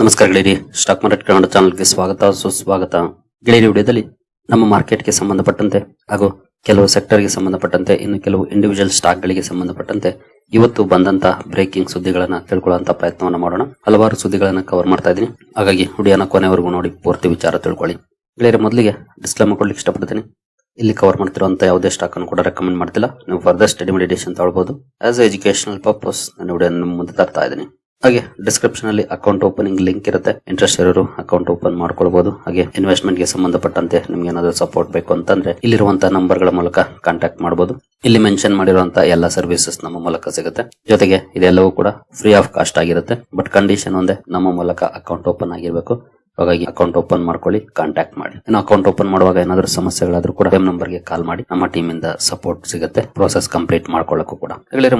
ನಮಸ್ಕಾರ ಗೆಳೆಯರಿ, stock market Kannada ಚಾನಲ್ಗೆ ಸ್ವಾಗತ ಸುಸ್ವಾಗತ. ಗೆಳೆಯರಿ, ವಿಡಿಯೋದಲ್ಲಿ ನಮ್ಮ ಮಾರ್ಕೆಟ್ಗೆ ಸಂಬಂಧಪಟ್ಟಂತೆ ಹಾಗೂ ಕೆಲವು ಸೆಕ್ಟರ್ಗೆ ಸಂಬಂಧಪಟ್ಟಂತೆ ಇನ್ನು ಕೆಲವು ಇಂಡಿವಿಜುವಲ್ ಸ್ಟಾಕ್ ಗಳಿಗೆ ಸಂಬಂಧಪಟ್ಟಂತೆ ಇವತ್ತು ಬಂದಂತಹ ಬ್ರೇಕಿಂಗ್ ಸುದ್ದಿಗಳನ್ನ ತಿಳ್ಕೊಳ್ಳುವಂತ ಪ್ರಯತ್ನವನ್ನ ಮಾಡೋಣ. ಹಲವಾರು ಸುದ್ದಿಗಳನ್ನ ಕವರ್ ಮಾಡ್ತಾ ಇದ್ದೀನಿ, ಹಾಗಾಗಿ ವಿಡಿಯೋನ ಕೊನೆವರೆಗೂ ನೋಡಿ ಪೂರ್ತಿ ವಿಚಾರ ತಿಳ್ಕೊಳ್ಳಿ. ಗೆಳೆಯರಿ, ಮೊದಲಿಗೆ ಡಿಸ್ಕ್ಲೇಮರ್ ಕೊಡ್ಲಿಕ್ಕೆ ಇಷ್ಟಪಡ್ತೀನಿ. ಇಲ್ಲಿ ಕವರ್ ಮಾಡ್ತಿರುವಂತ ಯಾವುದೇ ಸ್ಟಾಕ್ ಅನ್ನು ಕೂಡ ರೆಕಮೆಂಡ್ ಮಾಡ್ತಿಲ್ಲ. ನೀವು ಫರ್ದರ್ ಸ್ಟಡಿ ಮೆಡಿಟೇಷನ್ ತಗೊಳ್ಬಹುದು. ಆಸ್ ಎಜುಕೇಶನಲ್ ಪರ್ಪಸ್ ನಾನು ವಿಡಿಯೋ ಮುಂದೆ ತರ್ತಾ ಇದ್ದೀನಿ. ಹಾಗೆ ಡಿಸ್ಕ್ರಿಪ್ಷನ್ ಅಲ್ಲಿ ಅಕೌಂಟ್ ಓಪನಿಂಗ್ ಲಿಂಕ್ ಇರುತ್ತೆ. ಇಂಟ್ರೆಸ್ಟ್ ಇರೋರು ಅಕೌಂಟ್ ಓಪನ್ ಮಾಡ್ಕೊಳ್ಬಹುದು. ಹಾಗೆ ಇನ್ವೆಸ್ಟ್ಮೆಂಟ್ ಗೆ ಸಂಬಂಧಪಟ್ಟಂತೆ ನಿಮ್ಗೆ ಏನಾದ್ರು ಸಪೋರ್ಟ್ ಬೇಕು ಅಂತಂದ್ರೆ ಇಲ್ಲಿರುವಂತಹ ನಂಬರ್ ಗಳ ಮೂಲಕ ಕಾಂಟ್ಯಾಕ್ಟ್ ಮಾಡಬಹುದು. ಇಲ್ಲಿ ಮೆನ್ಷನ್ ಮಾಡಿರುವಂತಹ ಎಲ್ಲಾ ಸರ್ವಿಸಸ್ ನಮ್ಮ ಮೂಲಕ ಸಿಗುತ್ತೆ. ಜೊತೆಗೆ ಇದೆಲ್ಲವೂ ಕೂಡ ಫ್ರೀ ಆಫ್ ಕಾಸ್ಟ್ ಆಗಿರುತ್ತೆ. ಬಟ್ ಕಂಡೀಷನ್ ಒಂದೇ, ನಮ್ಮ ಮೂಲಕ ಅಕೌಂಟ್ ಓಪನ್ ಆಗಿರ್ಬೇಕು. ಹಾಗಾಗಿ ಅಕೌಂಟ್ ಓಪನ್ ಮಾಡ್ಕೊಳ್ಳಿ, ಕಾಂಟ್ಯಾಕ್ಟ್ ಮಾಡಿ. ಇನ್ನು ಅಕೌಂಟ್ ಓಪನ್ ಮಾಡುವಾಗ ಏನಾದ್ರು ಸಮಸ್ಯೆಗಳಾದ್ರೂ ಕೂಡ ನಂಬರ್ ಗೆ ಕಾಲ್ ಮಾಡಿ, ನಮ್ಮ ಟೀಮ್ ಇಂದ ಸಪೋರ್ಟ್ ಸಿಗುತ್ತೆ ಪ್ರೋಸೆಸ್ ಕಂಪ್ಲೀಟ್ ಮಾಡ್ಕೊಳ್ಳಕ್ಕೂ ಕೂಡ.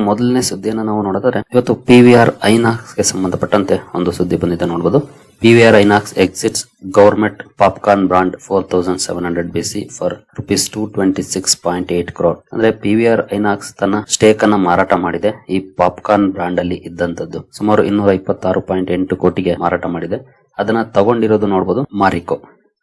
ಮೊದಲನೇ ಸುದ್ದಿಯನ್ನು ನಾವು ನೋಡಿದ್ರೆ ಇವತ್ತು PVR ಐನಾಕ್ಸ್ ಗೆ ಸಂಬಂಧಪಟ್ಟಂತೆ ಒಂದು ಸುದ್ದಿ ಬಂದಿದೆ ನೋಡಬಹುದು. PVR INOX exits government popcorn brand 4700 BC for ₹226.8 crore. ಅಂದ್ರೆ PVR ಐನಾಕ್ಸ್ ತನ್ನ ಸ್ಟೇಕ್ ಅನ್ನ ಮಾರಾಟ ಮಾಡಿದೆ. ಈ ಪಾಪ್ಕಾರ್ನ್ ಬ್ರಾಂಡ್ ಅಲ್ಲಿ ಇದ್ದಂತದ್ದು ಸುಮಾರು 226.8 ಕೋಟಿಗೆ ಮಾರಾಟ ಮಾಡಿದೆ. ಅದನ್ನ ತಗೊಂಡಿರೋದು ನೋಡಬಹುದು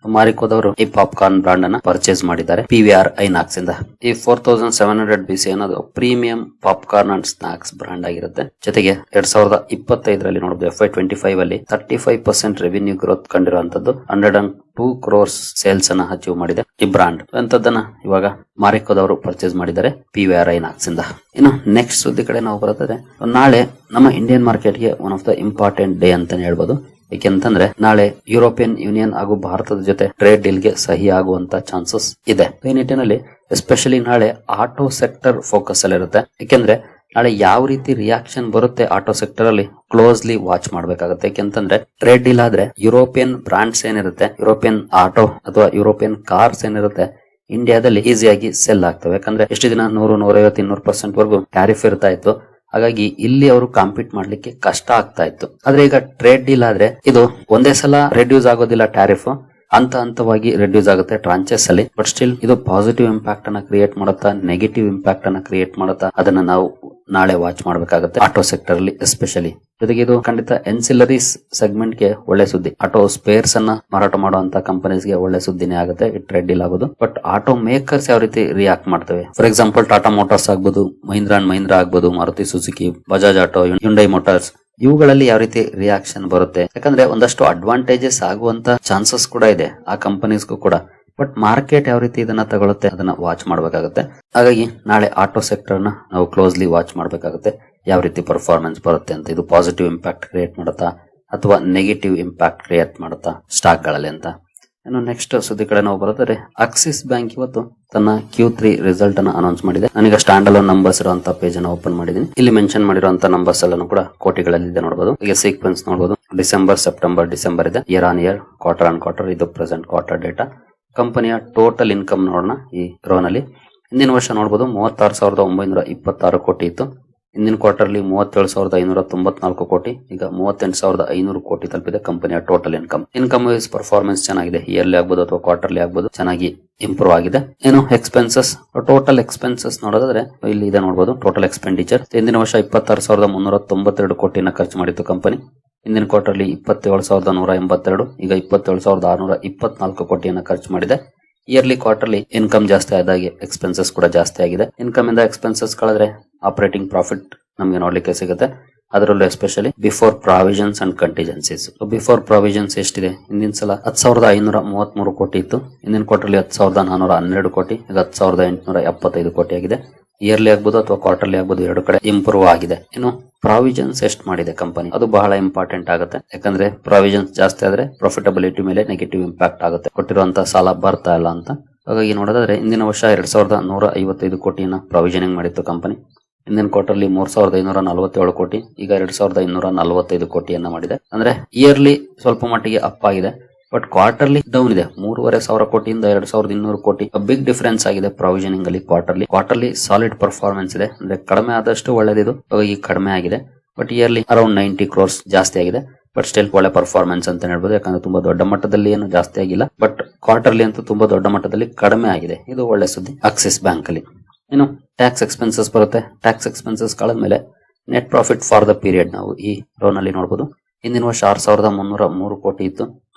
ಮಾರಿಕೋದವರು ಈ ಪಾಪ್ಕಾರ್ನ್ ಬ್ರಾಂಡ್ ಅನ್ನ ಪರ್ಚೇಸ್ ಮಾಡಿದ್ದಾರೆ PVR ಐನಾಕ್ಸ್ ಇಂದ. ಈ 4700 BC ಅನ್ನೋದು premium popcorn and snacks brand ಆಗಿರುತ್ತೆ. ಜೊತೆಗೆ 2025ರಲ್ಲಿ ನೋಡಬಹುದು FY25 ಅಲ್ಲಿ 35% ರೆವಿನ್ಯೂ ಗ್ರೋತ್ ಕಂಡಿರುವಂತದ್ದು, 102 crores ಸೇಲ್ಸ್ ಅನ್ನ ಅಚೀವ್ ಮಾಡಿದೆ ಈ ಬ್ರಾಂಡ್. ಅಂತದನ್ನ ಇವಾಗ ಮಾರಿಕೋದವರು ಪರ್ಚೇಸ್ ಮಾಡಿದ್ದಾರೆ PVR ಐನಾಕ್ಸ್ ಇಂದ. ಇನ್ನು ನೆಕ್ಸ್ಟ್ ಸುದ್ದಿ ಕಡೆ ನಾವು ಬರುತ್ತದೆ. ನಾಳೆ ನಮ್ಮ ಇಂಡಿಯನ್ ಮಾರ್ಕೆಟ್ ಗೆ one of the important day ಅಂತಾನೆ ಹೇಳ್ಬೋದು. ಏಕೆಂತಂದ್ರೆ ನಾಳೆ ಯುರೋಪಿಯನ್ ಯೂನಿಯನ್ ಹಾಗೂ ಭಾರತದ ಜೊತೆ ಟ್ರೇಡ್ ಡೀಲ್ ಗೆ ಸಹಿ ಆಗುವಂತ ಚಾನ್ಸಸ್ ಇದೆ. ಈ ನಿಟ್ಟಿನಲ್ಲಿ ಎಸ್ಪೆಷಲಿ ನಾಳೆ ಆಟೋ ಸೆಕ್ಟರ್ ಫೋಕಸ್ ಅಲ್ಲಿ ಇರುತ್ತೆ. ಯಾಕೆಂದ್ರೆ ನಾಳೆ ಯಾವ ರೀತಿ ರಿಯಾಕ್ಷನ್ ಬರುತ್ತೆ ಆಟೋ ಸೆಕ್ಟರ್ ಅಲ್ಲಿ ಕ್ಲೋಸ್ಲಿ ವಾಚ್ ಮಾಡ್ಬೇಕಾಗುತ್ತೆ. ಯಾಕೆಂತಂದ್ರೆ ಟ್ರೇಡ್ ಡೀಲ್ ಆದ್ರೆ ಯುರೋಪಿಯನ್ ಬ್ರಾಂಡ್ಸ್ ಏನಿರುತ್ತೆ, ಯುರೋಪಿಯನ್ ಆಟೋ ಅಥವಾ ಯುರೋಪಿಯನ್ ಕಾರ್ಸ್ ಏನಿರುತ್ತೆ, ಇಂಡಿಯಾದಲ್ಲಿ ಈಸಿಯಾಗಿ ಸೆಲ್ ಆಗ್ತವೆ. ಯಾಕಂದ್ರೆ ಎಷ್ಟು ದಿನ 100, 150, 200% ವರೆಗೂ ಟ್ಯಾರಿಫ್ ಇರ್ತಾ ಇತ್ತು. ಹಾಗಾಗಿ ಇಲ್ಲಿ ಅವರು ಕಾಂಪೀಟ್ ಮಾಡ್ಲಿಕ್ಕೆ ಕಷ್ಟ ಆಗ್ತಾ ಇತ್ತು. ಆದ್ರೆ ಈಗ ಟ್ರೇಡ್ ಡೀಲ್ ಆದ್ರೆ ಇದು ಒಂದೇ ಸಲ ರೆಡ್ಯೂಸ್ ಆಗೋದಿಲ್ಲ, ಟ್ಯಾರಿಫ್ ಹಂತವಾಗಿ ರೆಡ್ಯೂಸ್ ಆಗುತ್ತೆ ಟ್ರಾಂಚೆಸ್ ಅಲ್ಲಿ. ಬಟ್ ಸ್ಟಿಲ್ ಇದು ಪಾಸಿಟಿವ್ ಇಂಪ್ಯಾಕ್ಟ್ ಅನ್ನ ಕ್ರಿಯೇಟ್ ಮಾಡುತ್ತಾ, ನೆಗೆಟಿವ್ ಇಂಪ್ಯಾಕ್ಟ್ ಅನ್ನ ಕ್ರಿಯೇಟ್ ಮಾಡುತ್ತಾ, ಅದನ್ನ ನಾವು ನಾಳೆ ವಾಚ್ ಮಾಡಬೇಕಾಗುತ್ತೆ ಆಟೋ ಸೆಕ್ಟರ್ ಅಲ್ಲಿ ಎಸ್ಪೆಷಲಿ. ಜೊತೆಗೆ ಇದು ಖಂಡಿತ ಎನ್ಸಿಲರೀಸ್ ಸೆಗ್ಮೆಂಟ್ ಗೆ ಒಳ್ಳೆ ಸುದ್ದಿ. ಆಟೋ ಸ್ಪೇರ್ಸ್ ಅನ್ನ ಮಾರಾಟ ಮಾಡುವಂತ ಕಂಪನೀಸ್ ಗೆ ಒಳ್ಳೆ ಸುದ್ದಿನೇ ಆಗುತ್ತೆ ಈ ಟ್ರೇಡ್ ಡೀಲ್ ಆಗೋದು. ಬಟ್ ಆಟೋ ಮೇಕರ್ಸ್ ಯಾವ ರೀತಿ ರಿಯಾಕ್ಟ್ ಮಾಡ್ತವೆ, ಫಾರ್ ಎಕ್ಸಾಂಪಲ್ ಟಾಟಾ ಮೋಟಾರ್ಸ್ ಆಗ್ಬೋದು, ಮಹೀಂದ್ರಾ ಅಂಡ್ ಮಹೀಂದ್ರಾ ಆಗ್ಬೋದು, Maruti Suzuki, Bajaj auto, Hyundai motors, ಇವುಗಳಲ್ಲಿ ಯಾವ ರೀತಿ ರಿಯಾಕ್ಷನ್ ಬರುತ್ತೆ. ಯಾಕಂದ್ರೆ ಒಂದಷ್ಟು ಅಡ್ವಾಂಟೇಜಸ್ ಆಗುವಂತ ಚಾನ್ಸಸ್ ಕೂಡ ಇದೆ ಆ ಕಂಪನೀಸ್ಗೂ ಕೂಡ. ಬಟ್ ಮಾರ್ಕೆಟ್ ಯಾವ ರೀತಿ ಇದನ್ನ ತಗೊಳುತ್ತೆ ಅದನ್ನ ವಾಚ್ ಮಾಡಬೇಕಾಗುತ್ತೆ. ಹಾಗಾಗಿ ನಾಳೆ ಆಟೋ ಸೆಕ್ಟರ್ ನ ನಾವು ಕ್ಲೋಸ್ಲಿ ವಾಚ್ ಮಾಡಬೇಕಾಗುತ್ತೆ, ಯಾವ ರೀತಿ ಪರ್ಫಾರ್ಮೆನ್ಸ್ ಬರುತ್ತೆ ಅಂತ. ಇದು ಪಾಸಿಟಿವ್ ಇಂಪ್ಯಾಕ್ಟ್ ಕ್ರಿಯೇಟ್ ಮಾಡುತ್ತಾ ಅಥವಾ ನೆಗೆಟಿವ್ ಇಂಪ್ಯಾಕ್ಟ್ ಕ್ರಿಯೇಟ್ ಮಾಡುತ್ತಾ ಸ್ಟಾಕ್ ಗಳಲ್ಲಿ ಅಂತ. ಇನ್ನು ನೆಕ್ಸ್ಟ್ ಸುದ್ದಿ ಕಡೆ ನಾವು ಬರೋದಾದ್ರೆ, ಆಕ್ಸಿಸ್ ಬ್ಯಾಂಕ್ ಇವತ್ತು ತನ್ನ Q3 ರಿಸಲ್ಟ್ ಅನ್ನ ಅನೌನ್ಸ್ ಮಾಡಿದೆ. ನಾನೀಗ ಸ್ಟ್ಯಾಂಡ್ ಅಲೋನ್ ನಂಬರ್ಸ್ ಇರುವಂತಹ ಪೇಜ್ ಅನ್ನು ಓಪನ್ ಮಾಡಿದೀನಿ. ಇಲ್ಲಿ ಮೆನ್ಷನ್ ಮಾಡಿರುವಂತಹ ನಂಬರ್ಸ್ ಎಲ್ಲಾನು ಕೂಡ ಕೋಟಿಗಳಲ್ಲಿ ಇದೆ ನೋಡಬಹುದು. ಈಗ ಸೀಕ್ವೆನ್ಸ್ ನೋಡಬಹುದು, ಡಿಸೆಂಬರ್, ಸೆಪ್ಟೆಂಬರ್, ಡಿಸೆಂಬರ್ ಇದೆ, year on year, quarter on quarter, ಇದು ಪ್ರೆಸೆಂಟ್ ಕ್ವಾರ್ಟರ್ ಡೇಟಾ. ಕಂಪನಿಯ ಟೋಟಲ್ ಇನ್ಕಮ್ ನೋಡೋಣ. ಈ ರೋನಲ್ಲಿ ಹಿಂದಿನ ವರ್ಷ ನೋಡಬಹುದು 36,926 ಕೋಟಿ ಇತ್ತು. ಹಿಂದಿನ ಕ್ವಾರ್ಟರ್ಲಿ 37,594 ಕೋಟಿ, ಈಗ 38,500 ಕೋಟಿ ತಲುಪಿದೆ ಕಂಪನಿಯ ಟೋಟಲ್ ಇನ್ಕಮ್ ವೈಸ್ ಪರ್ಫಾರ್ಮೆನ್ಸ್ ಚೆನ್ನಾಗಿದೆ. ಇಯರ್ಲಿ ಆಗ್ಬೋದು ಅಥವಾ ಕ್ವಾರ್ಟರ್ಲಿ ಆಗ್ಬೋದು, ಚೆನ್ನಾಗಿ ಇಂಪ್ರೂವ್ ಆಗಿದೆ. ಏನು ಎಕ್ಸ್ಪೆನ್ಸಸ್, ಟೋಟಲ್ ಎಕ್ಸ್ಪೆನ್ಸಸ್ ನೋಡೋದಾದ್ರೆ ಇಲ್ಲಿ ಇದೆ ನೋಡಬಹುದು. ಟೋಟಲ್ ಎಕ್ಸ್ಪೆಂಡಿಚರ್ ಹಿಂದಿನ ವರ್ಷ 26,392 ಕೋಟಿನ ಖರ್ಚು ಮಾಡಿತ್ತು ಕಂಪನಿ. ಹಿಂದಿನ ಕ್ವಾರ್ಟರ್ಲಿ 27,182, ಈಗ 27,624 ಕೋಟಿಯನ್ನು ಖರ್ಚು ಮಾಡಿದೆ. ಇಯರ್ಲಿ ಕ್ವಾರ್ಟರ್ಲಿ ಇನ್ಕಮ್ ಜಾಸ್ತಿ ಆದಾಗೆ ಎಕ್ಸ್ಪೆನ್ಸಸ್ ಕೂಡ ಜಾಸ್ತಿ ಆಗಿದೆ. ಇನ್ಕಮ್ ಇಂದ ಎಕ್ಸ್ಪೆನ್ಸಸ್ ಕಳೆದ್ರೆ ಆಪರೇಟಿಂಗ್ ಪ್ರಾಫಿಟ್ ನಮಗೆ ನೋಡ್ಲಿಕ್ಕೆ ಸಿಗುತ್ತೆ. ಅದರಲ್ಲೂ especially before provisions and contingencies. Before provisions ಎಷ್ಟಿದೆ, ಹಿಂದಿನ ಸಲ 10,533 ಕೋಟಿ ಇತ್ತು. ಹಿಂದಿನ ಕ್ವಾರ್ಟರ್ಲಿ 10,412 ಕೋಟಿ, ಈಗ 10,875 ಕೋಟಿ ಆಗಿದೆ. ಇಯರ್ಲಿ ಆಗ್ಬೋದು ಅಥವಾ ಕ್ವಾರ್ಟರ್ಲಿ ಆಗ್ಬೋದು, ಎರಡು ಕಡೆ ಇಂಪ್ರೂವ್ ಆಗಿದೆ. ಇನ್ನು ಪ್ರಾವಿಷನ್ಸ್ ಎಷ್ಟು ಮಾಡಿದೆ ಕಂಪನಿ, ಅದು ಬಹಳ ಇಂಪಾರ್ಟೆಂಟ್ ಆಗುತ್ತೆ. ಯಾಕಂದ್ರೆ ಪ್ರಾವಿಷನ್ಸ್ ಜಾಸ್ತಿ ಆದ್ರೆ ಪ್ರಾಫಿಟಬಿಲಿಟಿ ಮೇಲೆ ನೆಗೆಟಿವ್ ಇಂಪ್ಯಾಕ್ಟ್ ಆಗುತ್ತೆ, ಕೊಟ್ಟಿರುವಂತಹ ಸಾಲ ಬರ್ತಾ ಇಲ್ಲ ಅಂತ. ಹಾಗಾಗಿ ನೋಡೋದಾದ್ರೆ ಹಿಂದಿನ ವರ್ಷ 2,155 ಕೋಟಿಯನ್ನ ಪ್ರಾವಿಷನಿಂಗ್ ಮಾಡಿತ್ತು ಕಂಪನಿ. ಹಿಂದಿನ ಕ್ವಾರ್ಟರ್ಲಿ 3,547 ಕೋಟಿ, ಈಗ 2,245 ಕೋಟಿಯನ್ನ ಮಾಡಿದೆ. ಅಂದ್ರೆ ಇಯರ್ಲಿ ಸ್ವಲ್ಪ ಮಟ್ಟಿಗೆ ಅಪ್ ಆಗಿದೆ, ಬಟ್ ಕ್ವಾರ್ಟರ್ಲಿ ಡೌನ್ ಇದೆ. 3,500 ಕೋಟಿಯಿಂದ 2,200 ಕೋಟಿ ಬಿಗ್ ಡಿಫರೆನ್ಸ್ ಆಗಿದೆ ಪ್ರಾವಿಷನಿಂಗ್ ಅಲ್ಲಿ. ಕ್ವಾರ್ಟರ್ಲಿ ಸಾಲಿಡ್ ಪರ್ಫಾರ್ಮೆನ್ಸ್ ಇದೆ, ಅಂದ್ರೆ ಕಡಿಮೆ ಆದಷ್ಟು ಒಳ್ಳೆದಿದು, ಹಾಗಾಗಿ ಕಡಿಮೆ ಆಗಿದೆ. ಬಟ್ ಇಯರ್ಲಿ ಅರೌಂಡ್ 90 crores ಜಾಸ್ತಿ ಆಗಿದೆ. ಬಟ್ ಸ್ಟಿಲ್ ಒಳ್ಳೆ ಪರ್ಫಾರ್ಮೆನ್ಸ್ ಅಂತ ಹೇಳ್ಬೋದು. ಯಾಕಂದ್ರೆ ತುಂಬಾ ದೊಡ್ಡ ಮಟ್ಟದಲ್ಲಿ ಏನು ಜಾಸ್ತಿ ಆಗಿಲ್ಲ, ಬಟ್ ಕ್ವಾರ್ಟರ್ಲಿ ಅಂತೂ ತುಂಬಾ ದೊಡ್ಡ ಮಟ್ಟದಲ್ಲಿ ಕಡಿಮೆ ಆಗಿದೆ. ಇದು ಒಳ್ಳೆ ಸುದ್ದಿ ಆಕ್ಸಿಸ್ ಬ್ಯಾಂಕ್ ಅಲ್ಲಿ. ಇನ್ನು ಟ್ಯಾಕ್ಸ್ ಎಕ್ಸ್ಪೆನ್ಸಸ್ ಬರುತ್ತೆ. ಟ್ಯಾಕ್ಸ್ ಎಕ್ಸ್ಪೆನ್ಸಸ್ ಕಳೆದ್ಮೇಲೆ net profit for the period ನಾವು ಈ ರೋನಲ್ಲಿ ನೋಡಬಹುದು. ಹಿಂದಿನ ವರ್ಷ 6,303 ಕೋಟಿ ಇತ್ತು.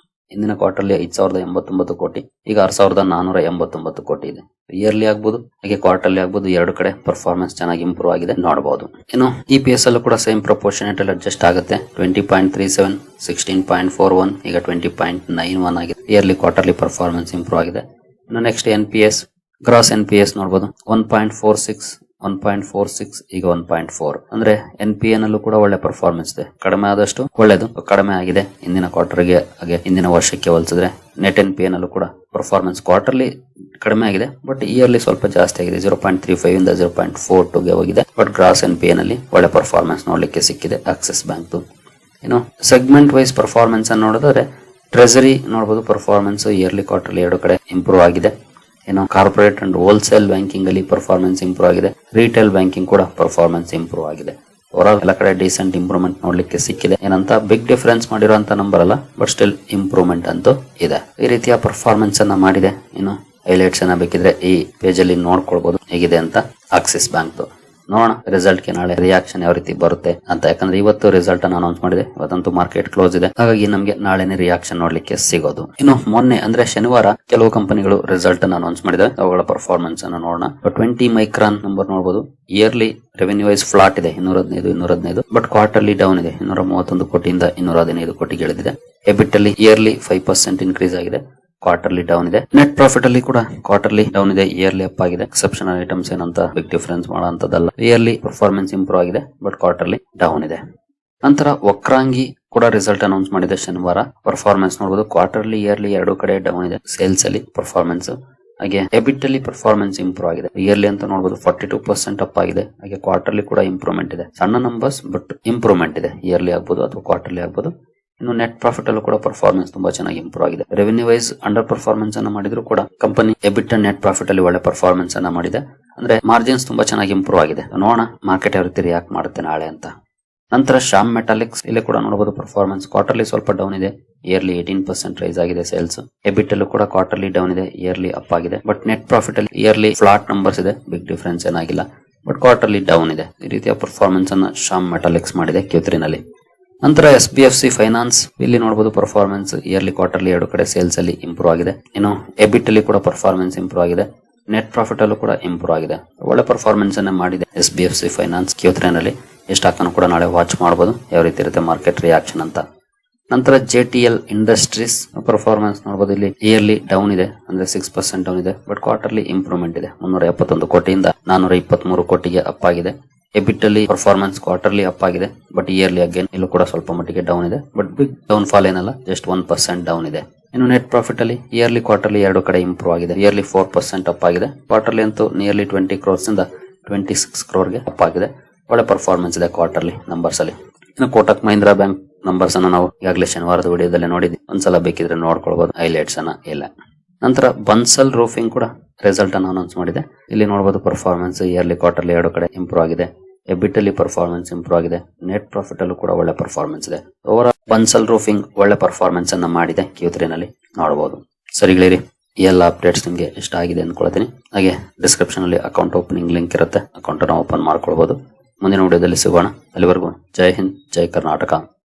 ಹಿಂದಿನ ಕ್ವಾರ್ಟರ್ಲಿ 5,089 ಕೋಟಿ, ಈಗ 6,489 ಕೋಟಿ ಇದೆ. ಇಯರ್ಲಿ ಆಗ್ಬೋದು ಹಾಗೆ ಕ್ವಾರ್ಟರ್ಲಿ ಆಗ್ಬೋದು, ಎರಡು ಕಡೆ ಪರ್ಫಾರ್ಮೆನ್ಸ್ ಚೆನ್ನಾಗಿ ಇಂಪ್ರೂವ್ ಆಗಿದೆ ನೋಡಬಹುದು. ಇನ್ನು EPS ಅಲ್ಲೂ ಕೂಡ ಸೇಮ್ ಪ್ರಪೋರ್ಷನೇಟ್ ಅಲ್ಲಿ ಅಡ್ಜಸ್ಟ್ ಆಗುತ್ತೆ. 20.37, 16.41, ಈಗ 20.91 ಆಗಿದೆ. ಇಯರ್ಲಿ ಕ್ವಾರ್ಟರ್ಲಿ ಪರ್ಫಾರ್ಮೆನ್ಸ್ ಇಂಪ್ರೂವ್ ಆಗಿದೆ. ಇನ್ನು ನೆಕ್ಸ್ಟ್ NPS, ಗ್ರಾಸ್ NPS ನೋಡಬಹುದು. 1.46, 1.46, ಈಗ 1.4. ಅಂದ್ರೆ NPA ನಲ್ಲೂ ಕೂಡ ಒಳ್ಳೆ ಪರ್ಫಾರ್ಮೆನ್ಸ್ ಇದೆ. ಕಡಿಮೆ ಆದಷ್ಟು ಒಳ್ಳೇದು, ಕಡಿಮೆ ಆಗಿದೆ ಹಿಂದಿನ ಕ್ವಾರ್ಟರ್ಗೆ ಹಾಗೆ ಹಿಂದಿನ ವರ್ಷಕ್ಕೆ ಹೋಲಿಸಿದ್ರೆ. ನೆಟ್ NPA ನಲ್ಲೂ ಕೂಡ ಪರ್ಫಾರ್ಮೆನ್ಸ್ ಕ್ವಾರ್ಟರ್ಲಿ ಕಡಿಮೆ ಆಗಿದೆ, ಬಟ್ ಇಯರ್ಲಿ ಸ್ವಲ್ಪ ಜಾಸ್ತಿ ಆಗಿದೆ. 0.35 ಇಂದ 0.42ಗೆ ಹೋಗಿದೆ. ಬಟ್ ಗ್ರಾಸ್ NPA ನಲ್ಲಿ ಒಳ್ಳೆ ಪರ್ಫಾರ್ಮೆನ್ಸ್ ನೋಡ್ಲಿಕ್ಕೆ ಸಿಕ್ಕಿದೆ ಆಕ್ಸಿಸ್ ಬ್ಯಾಂಕ್. ಇನ್ನು ಸೆಗ್ಮೆಂಟ್ ವೈಸ್ ಪರ್ಫಾರ್ಮೆನ್ಸ್ ಅನ್ನು ನೋಡಿದ್ರೆ ಟ್ರೆಸರಿ ನೋಡಬಹುದು, ಪರ್ಫಾರ್ಮೆನ್ಸ್ ಇಯರ್ಲಿ ಕ್ವಾರ್ಟರ್ಲಿ ಎರಡು ಕಡೆ ಇಂಪ್ರೂವ್ ಆಗಿದೆ. ಇನ್ನು ಕಾರ್ಪೊರೇಟ್ ಅಂಡ್ ಹೋಲ್ಸೇಲ್ ಬ್ಯಾಂಕಿಂಗ್ ಅಲ್ಲಿ ಪರ್ಫಾರ್ಮೆನ್ಸ್ ಇಂಪ್ರೂವ್ ಆಗಿದೆ. ರಿಟೇಲ್ ಬ್ಯಾಂಕಿಂಗ್ ಕೂಡ ಪರ್ಫಾರ್ಮೆನ್ಸ್ ಇಂಪ್ರೂವ್ ಆಗಿದೆ. ಓವರಾಲ್ ಎಲ್ಲ ಕಡೆ ಡೀಸೆಂಟ್ ಇಂಪ್ರೂವ್ಮೆಂಟ್ ನೋಡ್ಲಿಕ್ಕೆ ಸಿಕ್ಕಿದೆ. ಏನಂತ ಬಿಗ್ ಡಿಫರೆನ್ಸ್ ಮಾಡಿರುವಂತ ನಂಬರ್ ಅಲ್ಲ, ಬಟ್ ಸ್ಟಿಲ್ ಇಂಪ್ರೂವ್ಮೆಂಟ್ ಅಂತೂ ಇದೆ. ಈ ರೀತಿಯ ಪರ್ಫಾರ್ಮೆನ್ಸ್ ಅನ್ನ ಮಾಡಿದೆ. ಇನ್ನು ಹೈಲೈಟ್ಸ್ ಅನ್ನ ಬೇಕಿದ್ರೆ ಈ ಪೇಜ್ ಅಲ್ಲಿ ನೋಡ್ಕೊಳ್ಬಹುದು ಹೇಗಿದೆ ಅಂತ ಆಕ್ಸಿಸ್ ಬ್ಯಾಂಕ್. ನೋಡೋಣ ರಿಸಲ್ಟ್ ಗೆ ನಾಳೆ ರಿಯಾಕ್ಷನ್ ಯಾವ ರೀತಿ ಬರುತ್ತೆ ಅಂತ. ಯಾಕಂದ್ರೆ ಇವತ್ತು ರಿಸಲ್ಟ್ ಅನ್ನು ಅನೌನ್ಸ್ ಮಾಡಿದೆ, ಇವತ್ತಂತೂ ಮಾರ್ಕೆಟ್ ಕ್ಲೋಸ್ ಇದೆ, ಹಾಗಾಗಿ ನಮಗೆ ನಾಳೆನೇ ರಿಯಾಕ್ಷನ್ ನೋಡ್ಲಿಕ್ಕೆ ಸಿಗೋದು. ಇನ್ನು ಮೊನ್ನೆ ಅಂದ್ರೆ ಶನಿವಾರ ಕೆಲವು ಕಂಪನಿಗಳು ರಿಸಲ್ಟ್ ಅನ್ನು ಅನೌನ್ಸ್ ಮಾಡಿದೆ, ಅವುಗಳ ಪರ್ಫಾರ್ಮೆನ್ಸ್ ಅನ್ನು ನೋಡೋಣ. 20 ಮೈಕ್ರಾನ್ ನಂಬರ್ ನೋಡಬಹುದು. ಇಯರ್ಲಿ ರೆವೆನ್ಯೂ ವೈಸ್ ಫ್ಲಾಟ್ ಇದೆ 215, ಬಟ್ ಕ್ವಾರ್ಟರ್ಲಿ ಡೌನ್ ಇದೆ. 231 ಕೋಟಿಯಿಂದ 215 ಕೋಟಿಗೆ ಇಳಿದಿದೆ. ಎಬಿಟ್ ಅಲ್ಲಿ ಇಯರ್ಲಿ 5% ಇನ್ಕ್ರೀಸ್ ಆಗಿದೆ, ಕ್ವಾರ್ಟರ್ಲಿ ಡೌನ್ ಇದೆ. ನೆಟ್ ಪ್ರಾಫಿಟ್ ಅಲ್ಲಿ ಕೂಡ ಕ್ವಾರ್ಟರ್ಲಿ ಡೌನ್ ಇದೆ, ಇಯರ್ಲಿ ಅಪ್ ಆಗಿದೆ. ಎಕ್ಸೆಪ್ಷನಲ್ ಐಟಮ್ಸ್ ಏನಂತ ಬಿಗ್ ಡಿಫರೆನ್ಸ್ ಮಾಡೋಂತದ್ದಲ್ಲ. ಇಯರ್ಲಿ ಪರ್ಫಾರ್ಮೆನ್ಸ್ ಇಂಪ್ರೂವ್ ಆಗಿದೆ, ಬಟ್ ಕ್ವಾರ್ಟರ್ಲಿ ಡೌನ್ ಇದೆ. ನಂತರ ವಕ್ರಾಂಗಿ ಕೂಡ ರಿಸಲ್ಟ್ ಅನೌನ್ಸ್ ಮಾಡಿದೆ ಶನಿವಾರ. ಪರ್ಫಾರ್ಮೆನ್ಸ್ ನೋಡಬಹುದು, ಕ್ವಾರ್ಟರ್ಲಿ ಇಯರ್ಲಿ ಎರಡು ಕಡೆ ಡೌನ್ ಇದೆ. ಸೇಲ್ಸ್ ಅಲ್ಲಿ ಪರ್ಫಾರ್ಮೆನ್ಸ್ ಹಾಗೆ ಎಬಿಟ್ ಅಲ್ಲಿ ಪರ್ಫಾರ್ಮೆನ್ಸ್ ಇಂಪ್ರೂವ್ ಆಗಿದೆ. ಇಯರ್ಲಿ ಅಂತ ನೋಡಬಹುದು 42% ಅಪ್ ಆಗಿದೆ, ಹಾಗೆ ಕ್ವಾರ್ಟರ್ಲಿ ಕೂಡ ಇಂಪ್ರೂವ್ಮೆಂಟ್ ಇದೆ. ಸಣ್ಣ ನಂಬರ್ಸ್ ಬಟ್ ಇಂಪ್ರೂವ್ಮೆಂಟ್ ಇದೆ, ಇಯರ್ಲಿ ಆಗ್ಬೋದು ಅಥವಾ ಕ್ವಾರ್ಟರ್ಲಿ ಆಗ್ಬೋದು. ಇನ್ನು ನೆಟ್ ಪ್ರಾಫಿಟ್ ಅಲ್ಲೂ ಕೂಡ ಪರ್ಫಾರ್ಮೆನ್ಸ್ ತುಂಬಾ ಚೆನ್ನಾಗಿ ಇಂಪ್ರೂವ್ ಆಗಿದೆ. ರೆವೆನ್ಯೂ ವೈಸ್ ಅಂಡರ್ ಪರ್ಫಾರ್ಮೆನ್ಸ್ ಅನ್ನ ಮಾಡಿದ್ರು ಕೂಡ ಕಂಪನಿ ಎಬಿಟ್ ನೆಟ್ ಪ್ರಾಫಿಟ್ ಅಲ್ಲಿ ಒಳ್ಳೆ ಪರ್ಫಾರ್ಮೆನ್ಸ್ ಅನ್ನ ಮಾಡಿದೆ. ಅಂದ್ರೆ ಮಾರ್ಜಿನ್ಸ್ ತುಂಬಾ ಚೆನ್ನಾಗಿ ಇಂಪ್ರೂವ್ ಆಗಿದೆ. ನೋಡೋಣ ಮಾರ್ಕೆಟ್ ಯಾವ ರೀತಿ ರಿಯಾಕ್ಟ್ ಮಾಡುತ್ತೆ ನಾಳೆ ಅಂತ. ನಂತರ ಶ್ಯಾಮ್ ಮೆಟಾಲಿಕ್ಸ್ ಇಲ್ಲಿ ಕೂಡ ನೋಡಬಹುದು ಪರ್ಫಾರ್ಮೆನ್ಸ್ ಕ್ವಾರ್ಟರ್ಲಿ ಸ್ವಲ್ಪ ಡೌನ್ ಇದೆ, ಇಯರ್ಲಿ 18% ರೈಸ್ ಆಗಿದೆ ಸೇಲ್ಸ್. ಎಬಿಟ್ ಅಲ್ಲೂ ಕೂಡ ಕ್ವಾರ್ಟರ್ಲಿ ಡೌನ್ ಇದೆ, ಇಯರ್ಲಿ ಅಪ್ ಆಗಿದೆ. ಬಟ್ ನೆಟ್ ಪ್ರಾಫಿಟ್ ಅಲ್ಲಿ ಇಯರ್ಲಿ ಫ್ಲಾಟ್ ನಂಬರ್ಸ್ ಇದೆ, ಬಿಗ್ ಡಿಫರೆನ್ಸ್ ಏನಾಗಿಲ್ಲ, ಬಟ್ ಕ್ವಾರ್ಟರ್ಲಿ ಡೌನ್ ಇದೆ. ಈ ರೀತಿಯ ಪರ್ಫಾರ್ಮೆನ್ಸ್ ಅನ್ನ ಶ್ಯಾಮ್ ಮೆಟಾಲಿಕ್ಸ್ ಮಾಡಿದೆ Q3 ನಲ್ಲಿ. ನಂತರ SBFC ಫೈನಾನ್ಸ್ ಇಲ್ಲಿ ನೋಡಬಹುದು ಪರ್ಫಾರ್ಮೆನ್ಸ್ ಇಯರ್ಲಿ ಕ್ವಾರ್ಟರ್ಲಿ ಎರಡು ಕಡೆ ಸೇಲ್ಸ್ ಅಲ್ಲಿ ಇಂಪ್ರೂವ್ ಆಗಿದೆ. ಇನ್ನು ಎಬಿಟ್ ಅಲ್ಲಿ ಕೂಡ ಪರ್ಫಾರ್ಮೆನ್ಸ್ ಇಂಪ್ರೂವ್ ಆಗಿದೆ, ನೆಟ್ ಪ್ರಾಫಿಟ್ ಅಲ್ಲೂ ಕೂಡ ಇಂಪ್ರೂವ್ ಆಗಿದೆ. ಒಳ್ಳೆ ಪರ್ಫಾರ್ಮೆನ್ಸ್ ಅನ್ನ ಮಾಡಿದೆ SBFC ಫೈನಾನ್ಸ್ Q3 ನಲ್ಲಿ. ಈ ಸ್ಟಾಕ್ ಅನ್ನು ಕೂಡ ನಾಳೆ ವಾಚ್ ಮಾಡಬಹುದು ಯಾವ ರೀತಿ ಇರುತ್ತೆ ಮಾರ್ಕೆಟ್ ರಿಯಾಕ್ಷನ್ ಅಂತ. ನಂತರ JTL ಇಂಡಸ್ಟ್ರೀಸ್ ಪರ್ಫಾರ್ಮೆನ್ಸ್ ನೋಡಬಹುದು, ಇಲ್ಲಿ ಇಯರ್ಲಿ ಡೌನ್ ಇದೆ, ಅಂದ್ರೆ 6% ಡೌನ್ ಇದೆ, ಬಟ್ ಕ್ವಾರ್ಟರ್ಲಿ ಇಂಪ್ರೂವ್ಮೆಂಟ್ ಇದೆ. 371 ಕೋಟಿಯಿಂದ 423 ಕೋಟಿಗೆ ಅಪ್ ಆಗಿದೆ. ಎಬಿಟ್ ಅಲ್ಲಿ ಪರ್ಫಾರ್ಮೆನ್ಸ್ ಕ್ವಾರ್ಟರ್ಲಿ ಅಪ್ ಆಗಿದೆ, ಬಟ್ ಇಯರ್ಲಿ ಅಗೇನ್ ಇಲ್ಲೂ ಕೂಡ ಸ್ವಲ್ಪ ಮಟ್ಟಿಗೆ ಡೌನ್ ಇದೆ, ಬಟ್ ಬಿಗ್ ಡೌನ್ ಫಾಲ್ ಏನಲ್ಲ, ಜಸ್ಟ್ 1% ಡೌನ್ ಇದೆ. ಇನ್ನು ನೆಟ್ ಪ್ರಾಫಿಟ್ ಅಲ್ಲಿ ಇಯರ್ಲಿ ಕ್ವಾರ್ಟರ್ಲಿ ಎರಡು ಕಡೆ ಇಂಪ್ರೂವ್ ಆಗಿದೆ. ಇಯರ್ಲಿ 4% ಅಪ್ ಆಗಿದೆ, ಕ್ವಾರ್ಟರ್ಲಿ ಅಂತೂ ನಿಯರ್ಲಿ 20 crores ಇಂದ 26 crore ಅಪ್ ಆಗಿದೆ. ಒಳ್ಳೆ ಪರ್ಫಾರ್ಮೆನ್ಸ್ ಇದೆ ಕ್ವಾರ್ಟರ್ಲಿ ನಂಬರ್ಸ್ ಅಲ್ಲಿ. ಇನ್ನು ಕೋಟಕ್ ಮಹೀಂದ್ರಾ ಬ್ಯಾಂಕ್ ನಂಬರ್ಸ್ ಅನ್ನ ನಾವು ಈಗಾಗಲೇ ಶನಿವಾರದ ವಿಡಿಯೋದಲ್ಲಿ ನೋಡಿದ್ವಿ, ಒಂದ್ಸಲ ಬೇಕಿದ್ರೆ ನೋಡ್ಕೊಳ್ಬಹುದು ಹೈಲೈಟ್ಸ್ ಅನ್ನ ಇಲ್ಲ. ನಂತರ ಬನ್ಸಲ್ ರೂಫಿಂಗ್ ಕೂಡ ರಿಸಲ್ಟ್ ಅನ್ನು ಅನೌನ್ಸ್ ಮಾಡಿದೆ. ಇಲ್ಲಿ ನೋಡಬಹುದು ಪರ್ಫಾರ್ಮೆನ್ಸ್ ಇಯರ್ಲಿ ಕ್ವಾರ್ಟರ್ಲಿ ಎರಡು ಕಡೆ ಇಂಪ್ರೂವ್ ಆಗಿದೆ. ಎಬಿಟ್ ಅಲ್ಲಿ ಪರ್ಫಾರ್ಮೆನ್ಸ್ ಇಂಪ್ರೂವ್ ಆಗಿದೆ, ನೆಟ್ ಪ್ರಾಫಿಟ್ ಅಲ್ಲೂ ಕೂಡ ಒಳ್ಳೆ ಪರ್ಫಾರ್ಮೆನ್ಸ್ ಇದೆ. ಓವರ್ ಬನ್ಸಲ್ ರೂಫಿಂಗ್ ಒಳ್ಳೆ ಪರ್ಫಾರ್ಮೆನ್ಸ್ ಅನ್ನ ಮಾಡಿದೆ Q3 ನಲ್ಲಿ ನೋಡಬಹುದು. ಸರಿಗಳಿರಿ, ಈ ಎಲ್ಲ ಅಪ್ಡೇಟ್ಸ್ ನಿಮಗೆ ಇಷ್ಟ ಆಗಿದೆ ಅನ್ಕೊಳ್ತೀನಿ. ಹಾಗೆ ಡಿಸ್ಕ್ರಿಪ್ಷನ್ ಅಲ್ಲಿ ಅಕೌಂಟ್ ಓಪನಿಂಗ್ ಲಿಂಕ್ ಇರುತ್ತೆ, ಅಕೌಂಟ್ ಅನ್ನು ಓಪನ್ ಮಾಡ್ಕೊಳ್ಬಹುದು. ಮುಂದಿನ ವಿಡಿಯೋದಲ್ಲಿ ಸಿಗೋಣ. ಅಲ್ಲಿವರೆಗೂ ಜೈ ಹಿಂದ್, ಜೈ ಕರ್ನಾಟಕ.